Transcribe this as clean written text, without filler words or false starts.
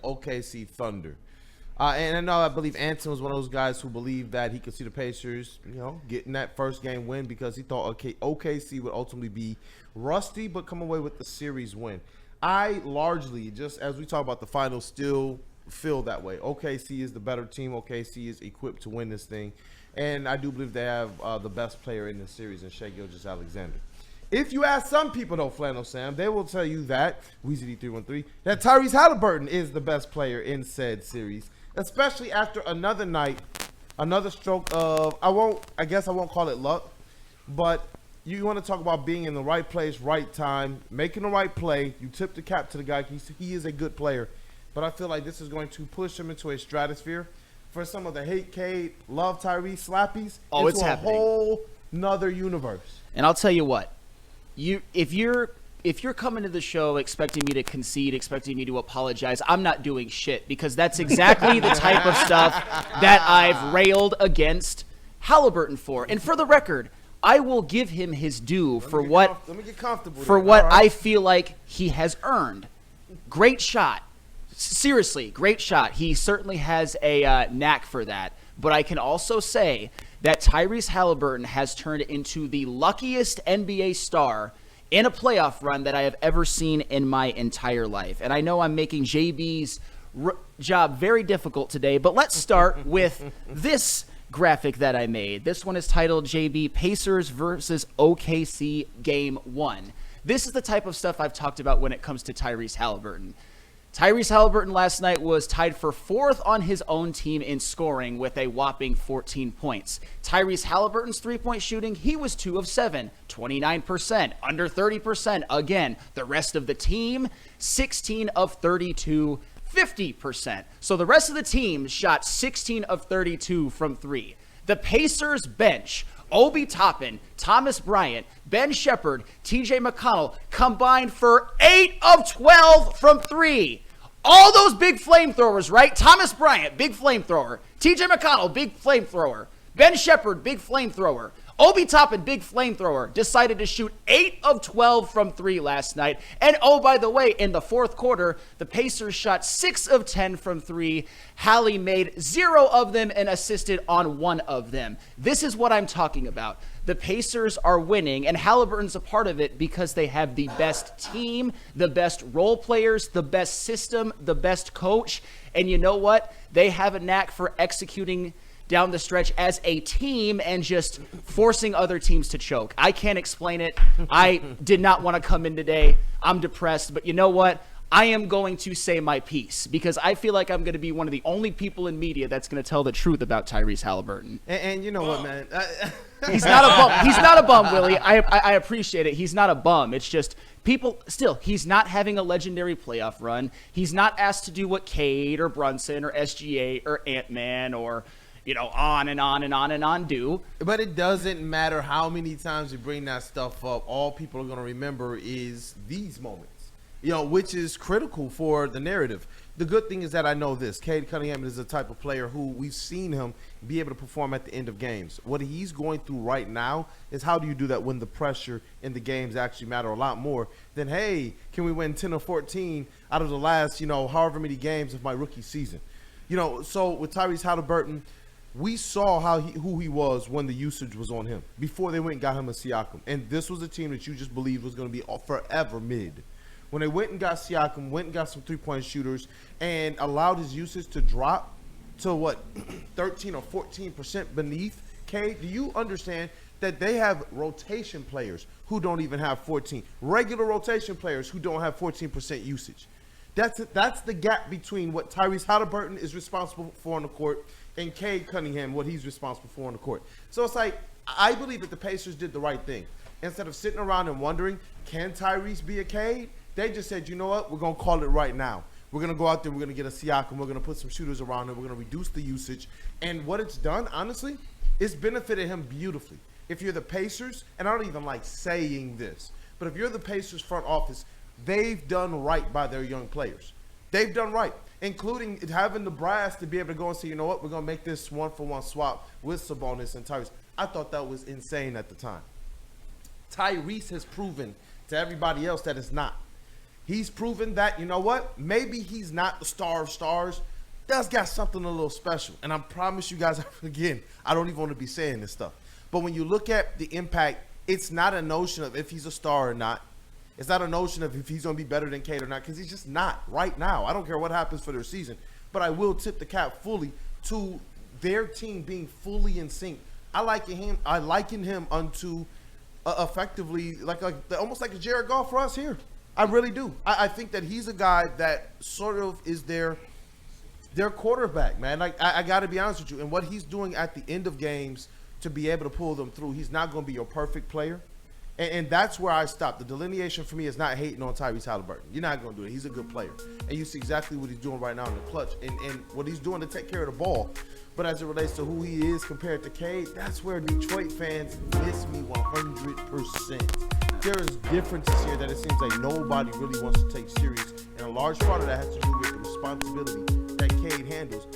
OKC Thunder. And I know I believe Anton was one of those guys who believed that he could see the Pacers, getting that first game win because he thought OKC would ultimately be rusty but come away with the series win. I largely, just as we talk about the finals, still feel that way. OKC is the better team. OKC is equipped to win this thing. And I do believe they have the best player in the series in Shai Gilgeous-Alexander. If you ask some people, though, Flannel Sam, they will tell you that, WeezyD313, that Tyrese Haliburton is the best player in said series, especially after another night, another stroke of, I guess I won't call it luck, but you want to talk about being in the right place, right time, making the right play. You tip the cap to the guy. He is a good player, but I feel like this is going to push him into a stratosphere for some of the hate Cade, love Tyrese slappies. It's happening. A whole nother universe. And I'll tell you what. If you're coming to the show expecting me to concede, expecting me to apologize, I'm not doing shit because that's exactly the type of stuff that I've railed against Haliburton for. And for the record, I will give him his due for what I feel like he has earned. Great shot. Seriously, great shot. He certainly has a knack for that. But I can also say that Tyrese Haliburton has turned into the luckiest NBA star in a playoff run that I have ever seen in my entire life. And I know I'm making JB's job very difficult today, but let's start with this graphic that I made. This one is titled JB Pacers versus OKC Game 1. This is the type of stuff I've talked about when it comes to Tyrese Haliburton. Tyrese Haliburton last night was tied for 4th on his own team in scoring with a whopping 14 points. Tyrese Haliburton's three-point shooting, he was 2 of 7, 29%, under 30% again. The rest of the team, 16 of 32, 50%. So the rest of the team shot 16 of 32 from 3. The Pacers bench, Obi Toppin, Thomas Bryant, Ben Shepherd, TJ McConnell combined for 8 of 12 from 3. All those big flamethrowers, right? Thomas Bryant, big flamethrower. TJ McConnell, big flamethrower. Ben Shepherd, big flamethrower. Obi Toppin, big flamethrower, decided to shoot 8 of 12 from 3 last night. And oh, by the way, in the fourth quarter, the Pacers shot 6 of 10 from 3. Hallie made 0 of them and assisted on 1 of them. This is what I'm talking about. The Pacers are winning, and Haliburton's a part of it because they have the best team, the best role players, the best system, the best coach. And you know what? They have a knack for executing down the stretch as a team and just forcing other teams to choke. I can't explain it. I did not want to come in today. I'm depressed, but you know what? I am going to say my piece because I feel like I'm going to be one of the only people in media that's going to tell the truth about Tyrese Haliburton. And you know what, man? He's not a bum. He's not a bum, Willie. I appreciate it. He's not a bum. It's just he's not having a legendary playoff run. He's not asked to do what Cade or Brunson or SGA or Ant-Man or on and on and on and on do. But it doesn't matter how many times you bring that stuff up. All people are going to remember is these moments, which is critical for the narrative. The good thing is that I know this. Cade Cunningham is the type of player who we've seen him be able to perform at the end of games. What he's going through right now is how do you do that when the pressure in the games actually matter a lot more than, hey, can we win 10 or 14 out of the last, however many games of my rookie season? So with Tyrese Haliburton, we saw who he was when the usage was on him before they went and got him a Siakam. And this was a team that you just believed was going to be forever mid. When they went and got Siakam, went and got some three-point shooters, and allowed his usage to drop to, 13 or 14% beneath Cade, do you understand that they have rotation players who don't even have 14? Regular rotation players who don't have 14% usage. That's the gap between what Tyrese Haliburton is responsible for on the court and Cade Cunningham, what he's responsible for on the court. So it's like, I believe that the Pacers did the right thing. Instead of sitting around and wondering, can Tyrese be a Cade? They just said, you know what? We're going to call it right now. We're going to go out there. We're going to get a Siakam. We're going to put some shooters around him. We're going to reduce the usage. And what it's done, honestly, it's benefited him beautifully. If you're the Pacers, and I don't even like saying this, but if you're the Pacers front office, they've done right by their young players. They've done right, including having the brass to be able to go and say, you know what, we're going to make this one-for-one swap with Sabonis and Tyrese. I thought that was insane at the time. Tyrese has proven to everybody else that it's not. He's proven that, you know what? Maybe he's not the star of stars. Does got something a little special. And I promise you guys, again, I don't even want to be saying this stuff. But when you look at the impact, it's not a notion of if he's a star or not. It's not a notion of if he's going to be better than Cade or not, because he's just not right now. I don't care what happens for their season. But I will tip the cap fully to their team being fully in sync. I liken him unto effectively almost like a Jared Goff for us here. I really do. I think that he's a guy that sort of is their quarterback, man. Like I got to be honest with you. And what he's doing at the end of games to be able to pull them through, he's not going to be your perfect player. And that's where I stop. The delineation for me is not hating on Tyrese Haliburton. You're not going to do it. He's a good player. And you see exactly what he's doing right now in the clutch and what he's doing to take care of the ball. But as it relates to who he is compared to Cade, that's where Detroit fans miss me 100%. There is differences here that it seems like nobody really wants to take serious. And a large part of that has to do with the responsibility that Cade handles.